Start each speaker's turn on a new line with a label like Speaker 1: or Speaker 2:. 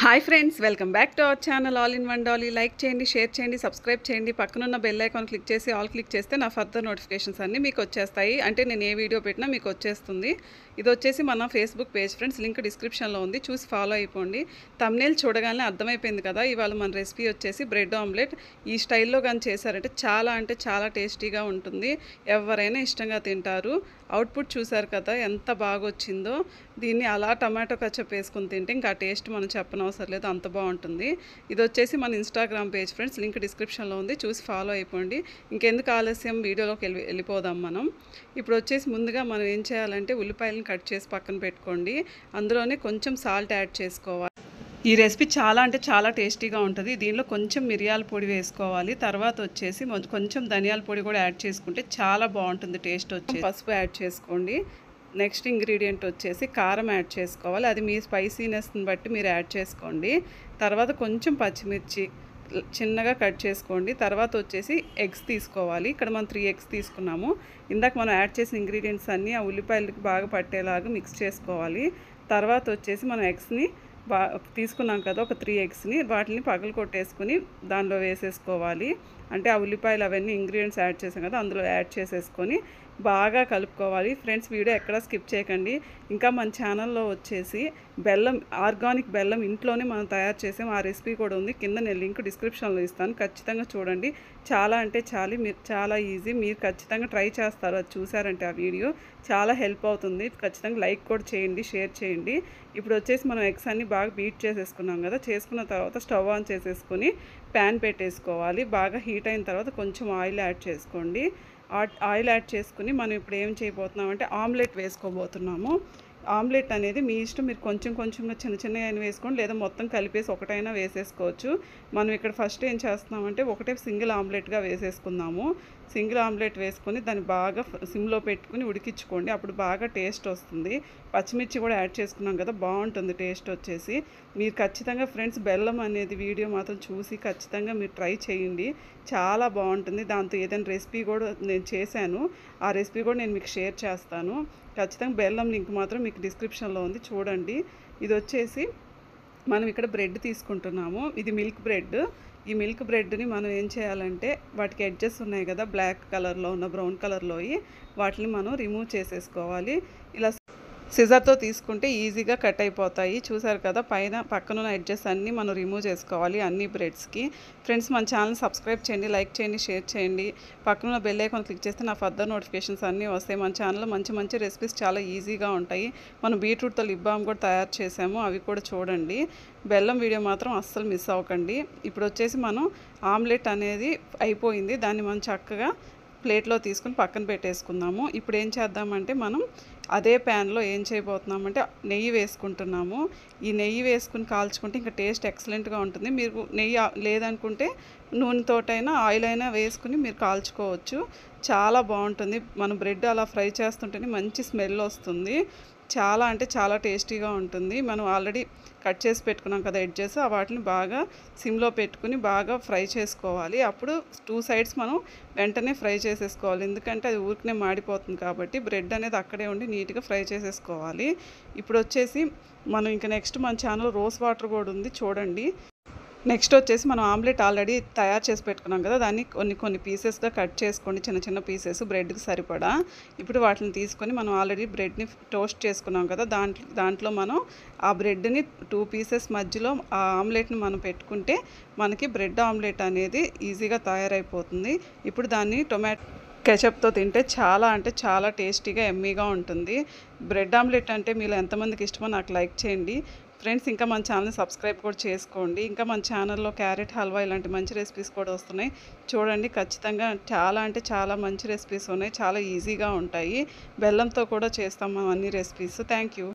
Speaker 1: Hi friends, welcome back to our channel all in one Dolly. Like చేయండి, share చేయండి, subscribe చేయండి. పక్కనున్న bell icon click చేసి all click చేస్తే నా ఫర్దర్ నోటిఫికేషన్స్ అన్నీ మీకు వచ్చేస్తాయి. అంటే నేను ఏ వీడియో పెట్టినా మీకు వచ్చేస్తుంది. ఇది వచ్చేసి మన ఫేస్బుక్ పేజ్ ఫ్రెండ్స్, లింక్ డిస్క్రిప్షన్లో ఉంది, చూసి ఫాలో అయిపోండి. థంబ్నెయిల్ చూడగానే అర్థమైపోయింది కదా, ఇవాళ మన రెసిపీ వచ్చేసి బ్రెడ్ ఆమ్లెట్. ఈ స్టైల్లో కానీ చేశారంటే చాలా టేస్టీగా ఉంటుంది. ఎవరైనా ఇష్టంగా తింటారు. అవుట్పుట్ చూసారు కదా ఎంత బాగా వచ్చిందో. దీన్ని అలా టమాటో కచ్చప్ వేసుకుని తింటే ఇంకా టేస్ట్ మనం చెప్పనవసరం లేదు, అంత బాగుంటుంది. ఇది వచ్చేసి మన ఇన్స్టాగ్రామ్ పేజ్ ఫ్రెండ్స్, లింక్ డిస్క్రిప్షన్లో ఉంది, చూసి ఫాలో అయిపోండి. ఇంకెందుకు ఆలస్యం, వీడియోలోకి వెళ్ళిపోదాం మనం. ఇప్పుడు వచ్చేసి ముందుగా మనం ఏం చేయాలంటే ఉల్లిపాయలను కట్ చేసి పక్కన పెట్టుకోండి. అందులోనే కొంచెం సాల్ట్ యాడ్ చేసుకోవాలి. ఈ రెసిపీ చాలా టేస్టీగా ఉంటుంది. దీనిలో కొంచెం మిరియాల పొడి వేసుకోవాలి. తర్వాత వచ్చేసి కొంచెం ధనియాల పొడి కూడా యాడ్ చేసుకుంటే చాలా బాగుంటుంది టేస్ట్. వచ్చేసి పసుపు యాడ్ చేసుకోండి. నెక్స్ట్ ఇంగ్రీడియంట్ వచ్చేసి కారం యాడ్ చేసుకోవాలి. అది మీ స్పైసీనెస్ని బట్టి మీరు యాడ్ చేసుకోండి. తర్వాత కొంచెం పచ్చిమిర్చి చిన్నగా కట్ చేసుకోండి. తర్వాత వచ్చేసి ఎగ్స్ తీసుకోవాలి. ఇక్కడ మనం 3 ఎగ్స్ తీసుకున్నాము. ఇందాక మనం యాడ్ చేసిన ఇంగ్రీడియంట్స్ అన్నీ ఆ ఉల్లిపాయలకి బాగా పట్టేలాగా మిక్స్ చేసుకోవాలి. తర్వాత వచ్చేసి మనం ఎగ్స్ని తీసుకున్నాం కదా, ఒక 3 ఎగ్స్ని వాటిని పగలు కొట్టేసుకుని దానిలో వేసేసుకోవాలి. అంటే ఆ ఉల్లిపాయలు అవన్నీ ఇంగ్రీడియంట్స్ యాడ్ చేసాం కదా, అందులో యాడ్ చేసేసుకొని బాగా కలుపుకోవాలి. ఫ్రెండ్స్, వీడియో ఎక్కడ స్కిప్ చేయకండి. ఇంకా మన ఛానల్లో వచ్చేసి బెల్లం, ఆర్గానిక్ బెల్లం ఇంట్లోనే మనం తయారు చేసాం, ఆ రెసిపీ కూడా ఉంది. కింద నేను లింక్ డిస్క్రిప్షన్లో ఇస్తాను, ఖచ్చితంగా చూడండి. చాలా ఈజీ. మీరు ఖచ్చితంగా ట్రై చేస్తారు. అది చూసారంటే ఆ వీడియో చాలా హెల్ప్ అవుతుంది. ఖచ్చితంగా లైక్ కూడా చేయండి, షేర్ చేయండి. ఇప్పుడు వచ్చేసి మనం ఎగ్స్ అన్ని బాగా బీట్ చేసేసుకున్నాం కదా, చేసుకున్న తర్వాత స్టవ్ ఆన్ చేసేసుకొని ప్యాన్ పెట్టేసుకోవాలి. బాగా హీట్ అయిన తర్వాత కొంచెం ఆయిల్ యాడ్ చేసుకోండి. ఆయిల్ యాడ్ చేసుకుని మనం ఇప్పుడు ఏం చేయబోతున్నాం అంటే ఆమ్లెట్ వేసుకోబోతున్నాము. ఆమ్లెట్ అనేది మీ ఇష్టం, మీరు కొంచెంగా చిన్నగా అయినా వేసుకోండి, లేదా మొత్తం కలిపేసి ఒకటైనా వేసేసుకోవచ్చు. మనం ఇక్కడ ఫస్ట్ ఏం చేస్తున్నామంటే ఒకటే సింగిల్ ఆమ్లెట్గా వేసేసుకుందాము. సింగిల్ ఆమ్లెట్ వేసుకొని దాన్ని బాగా సిమ్లో పెట్టుకుని ఉడికించుకోండి, అప్పుడు బాగా టేస్ట్ వస్తుంది. పచ్చిమిర్చి కూడా యాడ్ చేసుకున్నాం కదా, బాగుంటుంది టేస్ట్ వచ్చేసి. మీరు ఖచ్చితంగా ఫ్రెండ్స్ బెల్లం అనేది వీడియో మాత్రం చూసి ఖచ్చితంగా మీరు ట్రై చేయండి, చాలా బాగుంటుంది. దాంతో ఏదైనా రెసిపీ కూడా నేను చేశాను, ఆ రెసిపీ కూడా నేను మీకు షేర్ చేస్తాను. ఖచ్చితంగా బెల్లం లింక్ మాత్రం మీకు డిస్క్రిప్షన్లో ఉంది, చూడండి. ఇది వచ్చేసి మనం ఇక్కడ బ్రెడ్ తీసుకుంటున్నాము. ఇది మిల్క్ బ్రెడ్. ఈ మిల్క్ బ్రెడ్ని మనం ఏం చేయాలంటే వాటికి ఎడ్జెస్ ఉన్నాయి కదా, బ్లాక్ కలర్లో ఉన్న బ్రౌన్ కలర్లో, వాటిని మనం రిమూవ్ చేసేసుకోవాలి. ఇలా సిజర్తో తీసుకుంటే ఈజీగా కట్ అయిపోతాయి. చూసారు కదా, పక్కనున్న ఎడ్జెస్ అన్నీ మనం రిమూవ్ చేసుకోవాలి అన్ని బ్రెడ్స్కి. ఫ్రెండ్స్, మన ఛానల్ సబ్స్క్రైబ్ చేయండి, లైక్ చేయండి, షేర్ చేయండి. పక్కనున్న బెల్ ఐకాన్ క్లిక్ చేస్తే నా ఫర్దర్ నోటిఫికేషన్స్ అన్నీ వస్తాయి. మన ఛానల్లో మంచి రెసిపీస్ చాలా ఈజీగా ఉంటాయి. మనం బీట్రూట్తో లిప్ బామ్ కూడా తయారు చేసాము, అవి కూడా చూడండి. బెల్లం వీడియో మాత్రం అస్సలు మిస్ అవ్వకండి. ఇప్పుడు వచ్చేసి మనం ఆమ్లెట్ అనేది అయిపోయింది, దాన్ని మనం చక్కగా ప్లేట్లో తీసుకుని పక్కన పెట్టేసుకుందాము. ఇప్పుడు ఏం చేద్దామంటే మనం అదే ప్యాన్లో ఏం చేయబోతున్నామంటే నెయ్యి వేసుకుంటున్నాము. ఈ నెయ్యి వేసుకుని కాల్చుకుంటే ఇంకా టేస్ట్ ఎక్సలెంట్గా ఉంటుంది. మీరు నెయ్యి లేదనుకుంటే నూనెతోటైనా ఆయిల్ అయినా వేసుకుని మీరు కాల్చుకోవచ్చు, చాలా బాగుంటుంది. మనం బ్రెడ్ అలా ఫ్రై చేస్తుంటేనే మంచి స్మెల్ వస్తుంది. చాలా టేస్టీగా ఉంటుంది. మనం ఆల్రెడీ కట్ చేసి పెట్టుకున్నాం కదా ఎడ్జెస్, వాటిని బాగా సిమ్లో పెట్టుకుని బాగా ఫ్రై చేసుకోవాలి. అప్పుడు 2 సైడ్స్ మనం వెంటనే ఫ్రై చేసేసుకోవాలి, ఎందుకంటే అది ఊరికనే మాడిపోతుంది కాబట్టి బ్రెడ్ అనేది అక్కడే ఉండి నీట్గా ఫ్రై చేసేసుకోవాలి. ఇప్పుడు వచ్చేసి మనం ఇంకా నెక్స్ట్ మన ఛానల్ రోజ్ వాటర్ కూడా ఉంది, చూడండి. నెక్స్ట్ వచ్చేసి మనం ఆమ్లెట్ ఆల్రెడీ తయారు చేసి పెట్టుకున్నాం కదా, దాన్ని కొన్ని పీసెస్గా కట్ చేసుకోండి, చిన్న పీసెస్ బ్రెడ్కి సరిపడా. ఇప్పుడు వాటిని తీసుకొని మనం ఆల్రెడీ బ్రెడ్ని టోస్ట్ చేసుకున్నాం కదా, దాంట్లో మనం ఆ బ్రెడ్ని 2 పీసెస్ మధ్యలో ఆ ఆమ్లెట్ని మనం పెట్టుకుంటే మనకి బ్రెడ్ ఆమ్లెట్ అనేది ఈజీగా తయారైపోతుంది. ఇప్పుడు దాన్ని టొమాటో కెచప్తో తింటే చాలా టేస్టీగా ఎమ్మీగా ఉంటుంది. బ్రెడ్ ఆమ్లెట్ అంటే మీలో ఎంతమందికి ఇష్టమో నాకు లైక్ చేయండి. ఫ్రెండ్స్, ఇంకా మన ఛానల్ని సబ్స్క్రైబ్ కూడా చేసుకోండి. ఇంకా మన ఛానల్లో క్యారెట్ హల్వా ఇలాంటి మంచి రెసిపీస్ కూడా వస్తున్నాయి, చూడండి. ఖచ్చితంగా చాలా మంచి రెసిపీస్ ఉన్నాయి, చాలా ఈజీగా ఉంటాయి. బెల్లంతో కూడా చేస్తాం మనం అన్ని రెసిపీస్. Thank you.